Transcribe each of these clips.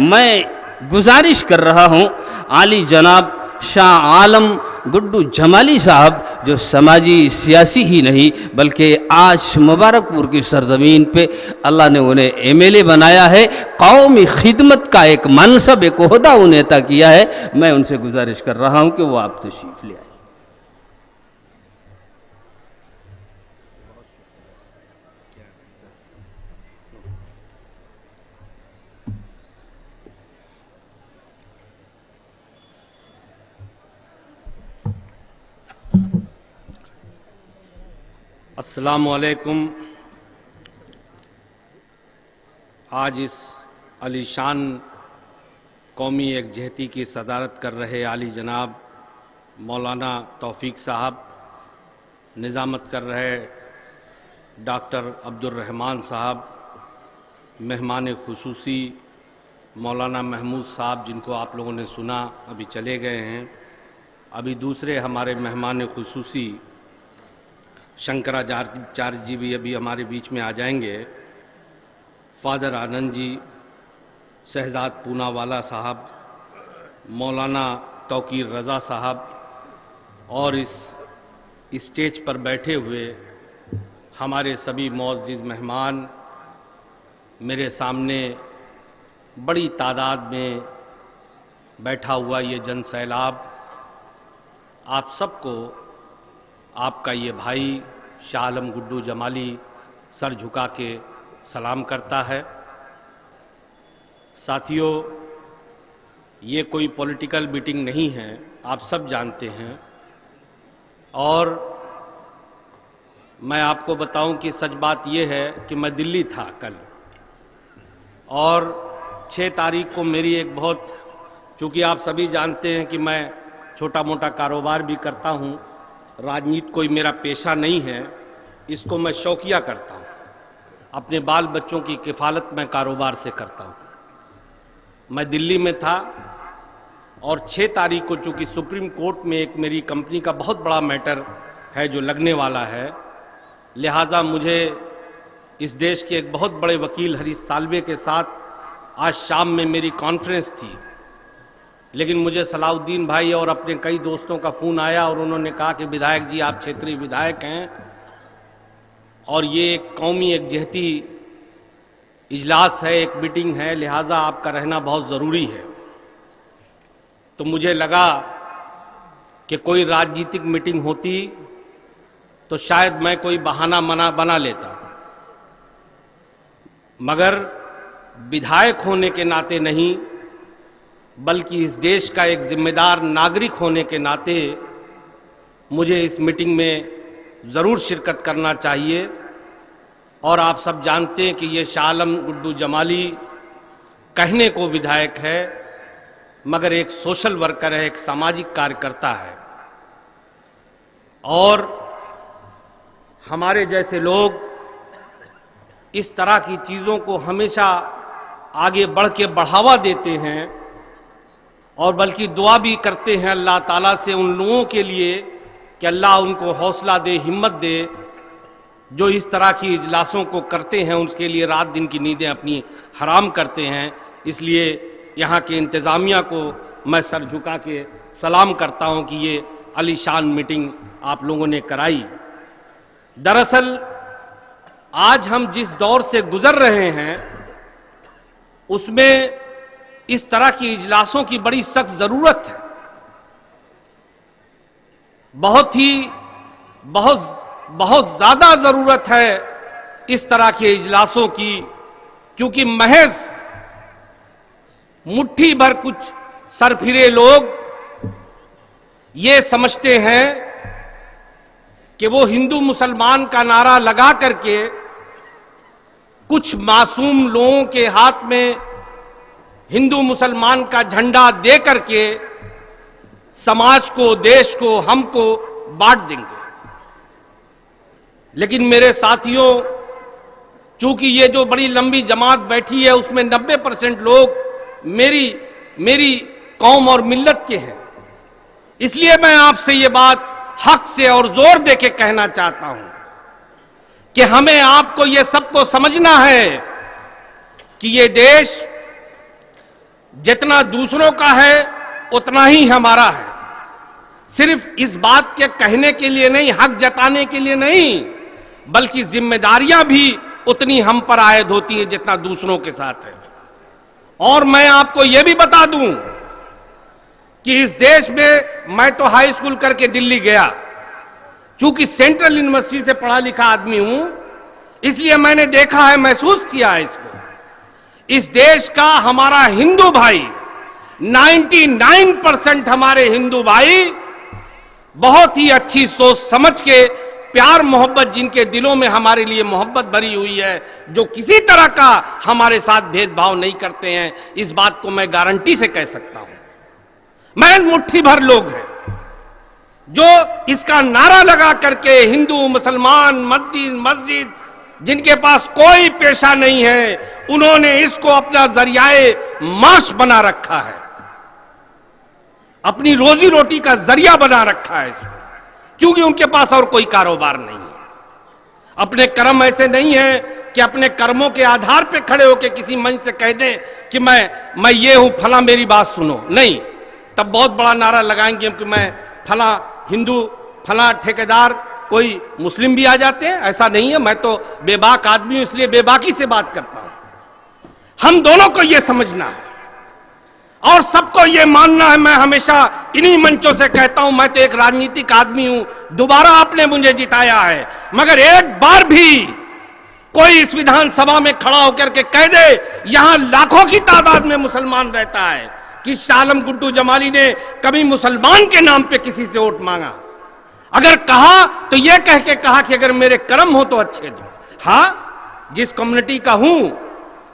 मैं गुजारिश कर रहा हूँ आली जनाब शाह आलम गुड्डू जमाली साहब, जो समाजी सियासी ही नहीं बल्कि आज मुबारकपुर की सरजमीन पे अल्लाह ने उन्हें एमएलए बनाया है, कौमी खिदमत का एक मनसब, एक ओहदा उन्हें अता किया है। मैं उनसे गुजारिश कर रहा हूँ कि वो आप तशरीफ ले आए। अस्सलामुअलैकुम। आज इस अलीशान कौमी एकजहती की सदारत कर रहे आली जनाब मौलाना तौफीक साहब, निज़ामत कर रहे डॉक्टर अब्दुर्रहमान साहब, मेहमान खुसूसी मौलाना महमूद साहब जिनको आप लोगों ने सुना अभी चले गए हैं, अभी दूसरे हमारे मेहमान खुसूसी शंकराचार्य जी भी अभी हमारे बीच में आ जाएंगे, फादर आनंद जी, शहजाद पूनावाला साहब, मौलाना तौकीर रज़ा साहब, और इस स्टेज पर बैठे हुए हमारे सभी मुअज़्ज़िज़ मेहमान, मेरे सामने बड़ी तादाद में बैठा हुआ ये जन सैलाब, आप सबको आपका ये भाई शाह आलम गुड्डू जमाली सर झुका के सलाम करता है। साथियों, ये कोई पॉलिटिकल मीटिंग नहीं है, आप सब जानते हैं। और मैं आपको बताऊं कि सच बात ये है कि मैं दिल्ली था कल, और 6 तारीख को मेरी एक बहुत, चूँकि आप सभी जानते हैं कि मैं छोटा मोटा कारोबार भी करता हूँ, राजनीति कोई मेरा पेशा नहीं है, इसको मैं शौकिया करता हूँ, अपने बाल बच्चों की किफ़ालत मैं कारोबार से करता हूँ। मैं दिल्ली में था और 6 तारीख को चूँकि सुप्रीम कोर्ट में एक मेरी कंपनी का बहुत बड़ा मैटर है जो लगने वाला है, लिहाजा मुझे इस देश के एक बहुत बड़े वकील हरीश साल्वे के साथ आज शाम में मेरी कॉन्फ्रेंस थी, लेकिन मुझे सलाउद्दीन भाई और अपने कई दोस्तों का फ़ोन आया और उन्होंने कहा कि विधायक जी आप क्षेत्रीय विधायक हैं और ये एक कौमी एकजहती इजलास है, एक मीटिंग है, लिहाजा आपका रहना बहुत ज़रूरी है। तो मुझे लगा कि कोई राजनीतिक मीटिंग होती तो शायद मैं कोई बहाना बना लेता, मगर विधायक होने के नाते नहीं बल्कि इस देश का एक जिम्मेदार नागरिक होने के नाते मुझे इस मीटिंग में ज़रूर शिरकत करना चाहिए। और आप सब जानते हैं कि ये शाह आलम गुड्डू जमाली कहने को विधायक है मगर एक सोशल वर्कर है, एक सामाजिक कार्यकर्ता है, और हमारे जैसे लोग इस तरह की चीज़ों को हमेशा आगे बढ़ के बढ़ावा देते हैं और बल्कि दुआ भी करते हैं अल्लाह ताला से उन लोगों के लिए कि अल्लाह उनको हौसला दे, हिम्मत दे, जो इस तरह की इजलासों को करते हैं, उसके लिए रात दिन की नींदें अपनी हराम करते हैं। इसलिए यहाँ के इंतज़ामिया को मैं सर झुका के सलाम करता हूँ कि ये अलीशान मीटिंग आप लोगों ने कराई। दरअसल आज हम जिस दौर से गुजर रहे हैं उसमें इस तरह की इजलासों की बड़ी सख्त जरूरत है, बहुत ज्यादा जरूरत है इस तरह के इजलासों की, क्योंकि महज मुट्ठी भर कुछ सरफिरे लोग ये समझते हैं कि वो हिंदू मुसलमान का नारा लगा करके कुछ मासूम लोगों के हाथ में हिंदू मुसलमान का झंडा दे करके समाज को, देश को, हमको बांट देंगे। लेकिन मेरे साथियों, चूंकि ये जो बड़ी लंबी जमात बैठी है उसमें 90% लोग मेरी कौम और मिल्लत के हैं, इसलिए मैं आपसे ये बात हक से और जोर दे के कहना चाहता हूं कि हमें आपको ये सबको समझना है कि ये देश जितना दूसरों का है उतना ही हमारा है। सिर्फ इस बात के कहने के लिए नहीं, हक जताने के लिए नहीं, बल्कि जिम्मेदारियां भी उतनी हम पर आयद होती हैं जितना दूसरों के साथ है। और मैं आपको यह भी बता दूं कि इस देश में मैं तो हाई स्कूल करके दिल्ली गया, चूंकि सेंट्रल यूनिवर्सिटी से पढ़ा लिखा आदमी हूं, इसलिए मैंने देखा है, महसूस किया है इसको। इस देश का हमारा हिंदू भाई 99% हमारे हिंदू भाई बहुत ही अच्छी सोच समझ के, प्यार मोहब्बत जिनके दिलों में हमारे लिए मोहब्बत भरी हुई है, जो किसी तरह का हमारे साथ भेदभाव नहीं करते हैं, इस बात को मैं गारंटी से कह सकता हूं। मैं मुट्ठी भर लोग हैं जो इसका नारा लगा करके हिंदू मुसलमान मस्जिद जिनके पास कोई पेशा नहीं है, उन्होंने इसको अपना जरियाए माश बना रखा है, अपनी रोजी रोटी का जरिया बना रखा है इसको, क्योंकि उनके पास और कोई कारोबार नहीं है। अपने कर्म ऐसे नहीं है कि अपने कर्मों के आधार पे खड़े होकर किसी मंच से कह दें कि मैं ये हूं, फला मेरी बात सुनो। नहीं, तब बहुत बड़ा नारा लगाएंगे कि मैं फला हिंदू, फला ठेकेदार, कोई मुस्लिम भी आ जाते हैं। ऐसा नहीं है, मैं तो बेबाक आदमी हूं, इसलिए बेबाकी से बात करता हूं। हम दोनों को यह समझना है और सबको यह मानना है। मैं हमेशा इन्हीं मंचों से कहता हूं, मैं तो एक राजनीतिक आदमी हूं, दोबारा आपने मुझे जिताया है, मगर एक बार भी कोई इस विधानसभा में खड़ा होकर के कह दे यहां लाखों की तादाद में मुसलमान रहता है कि शाह आलम गुड्डू जमाली ने कभी मुसलमान के नाम पे किसी से वोट मांगा। अगर कहा तो यह कह के कहा कि अगर मेरे कर्म हो तो अच्छे दो। हां, जिस कम्युनिटी का हूं,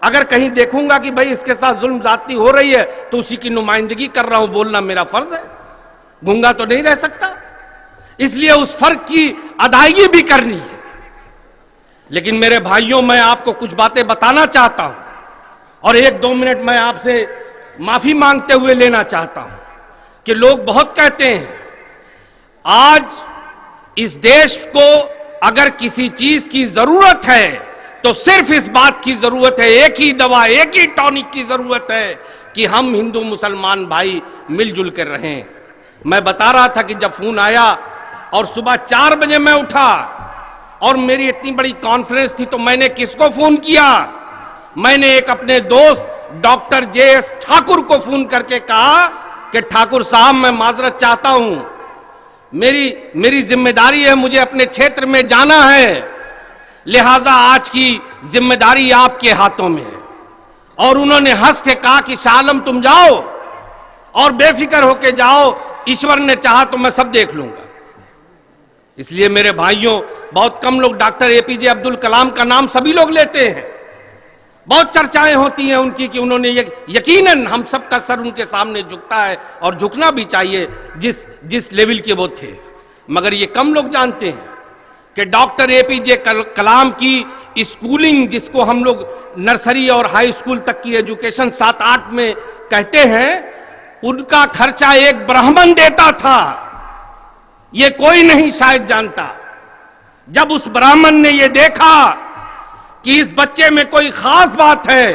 अगर कहीं देखूंगा कि भाई इसके साथ जुल्म ज्यादती हो रही है तो उसी की नुमाइंदगी कर रहा हूं, बोलना मेरा फर्ज है, गूंगा तो नहीं रह सकता। इसलिए उस फर्क की अदायगी भी करनी है। लेकिन मेरे भाइयों, मैं आपको कुछ बातें बताना चाहता हूं और 1-2 मिनट मैं आपसे माफी मांगते हुए लेना चाहता हूं कि लोग बहुत कहते हैं, आज इस देश को अगर किसी चीज की जरूरत है तो सिर्फ इस बात की जरूरत है, एक ही दवा, एक ही टॉनिक की जरूरत है कि हम हिंदू मुसलमान भाई मिलजुल कर रहें। मैं बता रहा था कि जब फोन आया और सुबह 4 बजे मैं उठा और मेरी इतनी बड़ी कॉन्फ्रेंस थी, तो मैंने किसको फोन किया? मैंने एक अपने दोस्त डॉक्टर JS ठाकुर को फोन करके कहा कि ठाकुर साहब, मैं माजरत चाहता हूं, मेरी जिम्मेदारी है, मुझे अपने क्षेत्र में जाना है, लिहाजा आज की जिम्मेदारी आपके हाथों में है। और उन्होंने हंस के कहा कि शाह आलम तुम जाओ और बेफिक्र होके जाओ, ईश्वर ने चाहा तो मैं सब देख लूंगा। इसलिए मेरे भाइयों, बहुत कम लोग डॉक्टर APJ अब्दुल कलाम का नाम सभी लोग लेते हैं, बहुत चर्चाएं होती हैं उनकी कि उन्होंने यकीनन हम सबका सर उनके सामने झुकता है और झुकना भी चाहिए जिस लेवल के वो थे। मगर ये कम लोग जानते हैं कि डॉक्टर APJ कलाम की स्कूलिंग, जिसको हम लोग नर्सरी और हाई स्कूल तक की एजुकेशन 7-8 में कहते हैं, उनका खर्चा एक ब्राह्मण देता था। ये कोई नहीं शायद जानता। जब उस ब्राह्मण ने ये देखा कि इस बच्चे में कोई खास बात है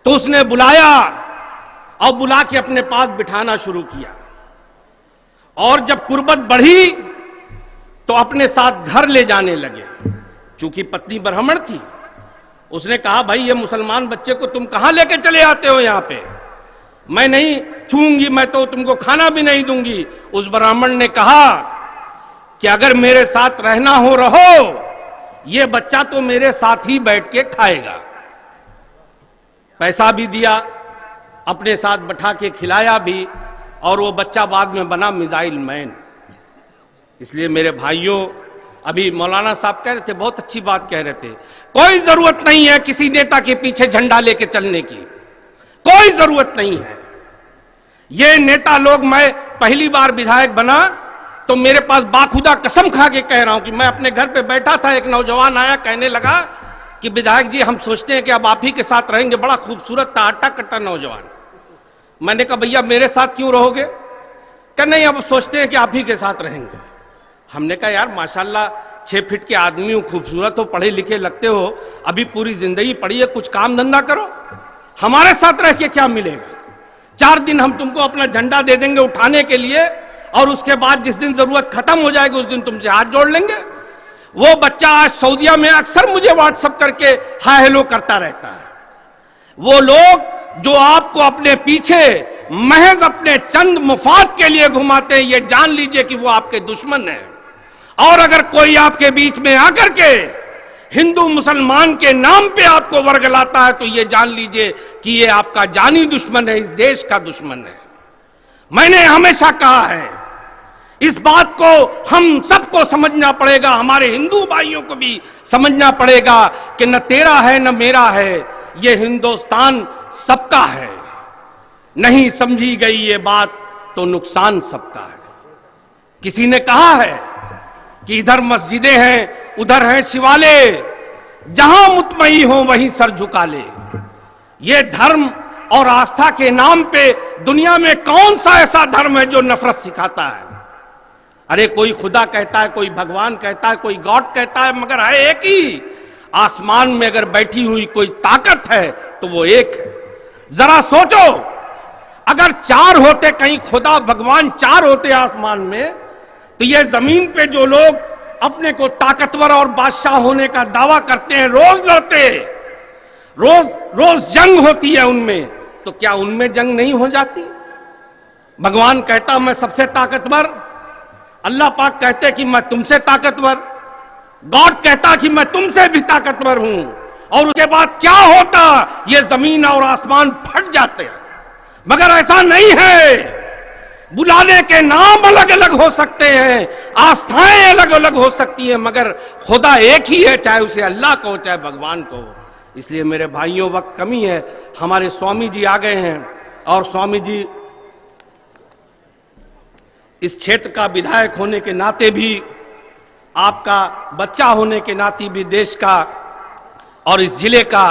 तो उसने बुलाया और बुला के अपने पास बिठाना शुरू किया। और जब कुर्बत बढ़ी तो अपने साथ घर ले जाने लगे। चूंकि पत्नी ब्राह्मण थी, उसने कहा, भाई ये मुसलमान बच्चे को तुम कहां लेके चले आते हो यहां पे? मैं नहीं छूंगी, मैं तो तुमको खाना भी नहीं दूंगी। उस ब्राह्मण ने कहा कि अगर मेरे साथ रहना हो रहो, ये बच्चा तो मेरे साथ ही बैठ के खाएगा। पैसा भी दिया, अपने साथ बैठा के खिलाया भी, और वो बच्चा बाद में बना मिसाइल मैन। इसलिए मेरे भाइयों, अभी मौलाना साहब कह रहे थे, बहुत अच्छी बात कह रहे थे, कोई जरूरत नहीं है किसी नेता के पीछे झंडा लेके चलने की, कोई जरूरत नहीं है। ये नेता लोग, मैं पहली बार विधायक बना तो मेरे पास बाखुदा कसम खा के कह रहा हूं कि मैं अपने घर पे बैठा था, एक नौजवान आया, कहने लगा कि विधायक जी हम सोचते हैं कि अब आप ही के साथ रहेंगे। बड़ा खूबसूरत था, आटा कट्टा नौजवान। मैंने कहा भैया मेरे साथ क्यों रहोगे? क्या नहीं, अब सोचते हैं कि आप ही के साथ रहेंगे। हमने कहा यार माशाल्लाह 6 फीट के आदमी हो, खूबसूरत हो, पढ़े लिखे लगते हो, अभी पूरी जिंदगी पढ़ी है, कुछ काम धंधा करो। हमारे साथ रह के क्या मिलेगा? 4 दिन हम तुमको अपना झंडा दे देंगे उठाने के लिए, और उसके बाद जिस दिन जरूरत खत्म हो जाएगी उस दिन तुमसे हाथ जोड़ लेंगे। वो बच्चा आज सऊदीया में अक्सर मुझे व्हाट्सएप करके हाय हेलो करता रहता है। वो लोग जो आपको अपने पीछे महज अपने चंद मुफाद के लिए घुमाते हैं, ये जान लीजिए कि वो आपके दुश्मन हैं। और अगर कोई आपके बीच में आकर के हिंदू मुसलमान के नाम पे आपको वर्गलाता है तो ये जान लीजिए कि ये आपका जानी दुश्मन है, इस देश का दुश्मन है। मैंने हमेशा कहा है, इस बात को हम सबको समझना पड़ेगा, हमारे हिंदू भाइयों को भी समझना पड़ेगा कि न तेरा है न मेरा है, ये हिंदुस्तान सबका है। नहीं समझी गई ये बात तो नुकसान सबका है। किसी ने कहा है कि इधर मस्जिदें हैं उधर हैं शिवालय, जहां मुतमई हो वहीं सर झुका ले। ये धर्म और आस्था के नाम पे दुनिया में कौन सा ऐसा धर्म है जो नफरत सिखाता है? अरे कोई खुदा कहता है, कोई भगवान कहता है, कोई गॉड कहता है, मगर है एक ही। आसमान में अगर बैठी हुई कोई ताकत है तो वो एक है। जरा सोचो, अगर 4 होते, कहीं खुदा भगवान 4 होते आसमान में, तो ये जमीन पे जो लोग अपने को ताकतवर और बादशाह होने का दावा करते हैं, रोज लड़ते, रोज जंग होती है उनमें, तो क्या उनमें जंग नहीं हो जाती? भगवान कहता मैं सबसे ताकतवर, अल्लाह पाक कहते कि मैं तुमसे ताकतवर, गॉड कहता कि मैं तुमसे भी ताकतवर हूं, और उसके बाद क्या होता? ये जमीन और आसमान फट जाते हैं। मगर ऐसा नहीं है। बुलाने के नाम अलग अलग हो सकते हैं, आस्थाएं अलग अलग हो सकती हैं, मगर खुदा एक ही है, चाहे उसे अल्लाह को चाहे भगवान को। इसलिए मेरे भाइयों, वक्त कमी है, हमारे स्वामी जी आ गए हैं, और स्वामी जी इस क्षेत्र का विधायक होने के नाते भी, आपका बच्चा होने के नाते भी, देश का और इस जिले का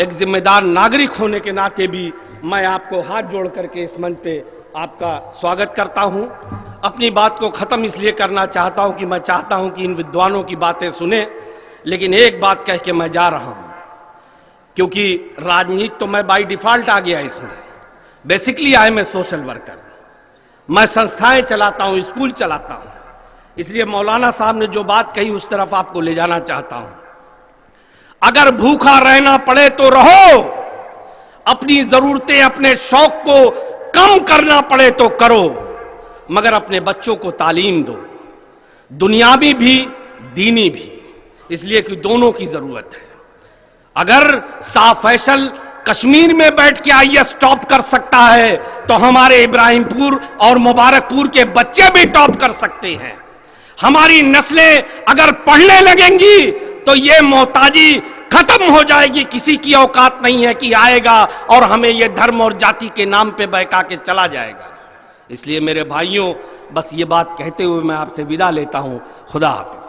एक जिम्मेदार नागरिक होने के नाते भी मैं आपको हाथ जोड़ करके इस मंच पे आपका स्वागत करता हूं। अपनी बात को खत्म इसलिए करना चाहता हूं कि मैं चाहता हूं कि इन विद्वानों की बातें सुने, लेकिन एक बात कह के मैं जा रहा हूं, क्योंकि राजनीति तो मैं बाय डिफॉल्ट आ गया इसमें। Basically I am a social worker, मैं संस्थाएं चलाता हूं, स्कूल चलाता हूं, इसलिए मौलाना साहब ने जो बात कही उस तरफ आपको ले जाना चाहता हूं। अगर भूखा रहना पड़े तो रहो, अपनी जरूरतें अपने शौक को कम करना पड़े तो करो, मगर अपने बच्चों को तालीम दो, दुनियावी भी दीनी भी, इसलिए कि दोनों की जरूरत है। अगर साफ फैसल कश्मीर में बैठ के आईएएस टॉप कर सकता है तो हमारे इब्राहिमपुर और मुबारकपुर के बच्चे भी टॉप कर सकते हैं। हमारी नस्लें अगर पढ़ने लगेंगी तो ये मोहताजी खत्म हो जाएगी। किसी की औकात नहीं है कि आएगा और हमें ये धर्म और जाति के नाम पे बहका के चला जाएगा। इसलिए मेरे भाइयों, बस ये बात कहते हुए मैं आपसे विदा लेता हूं। खुदा हाफिज।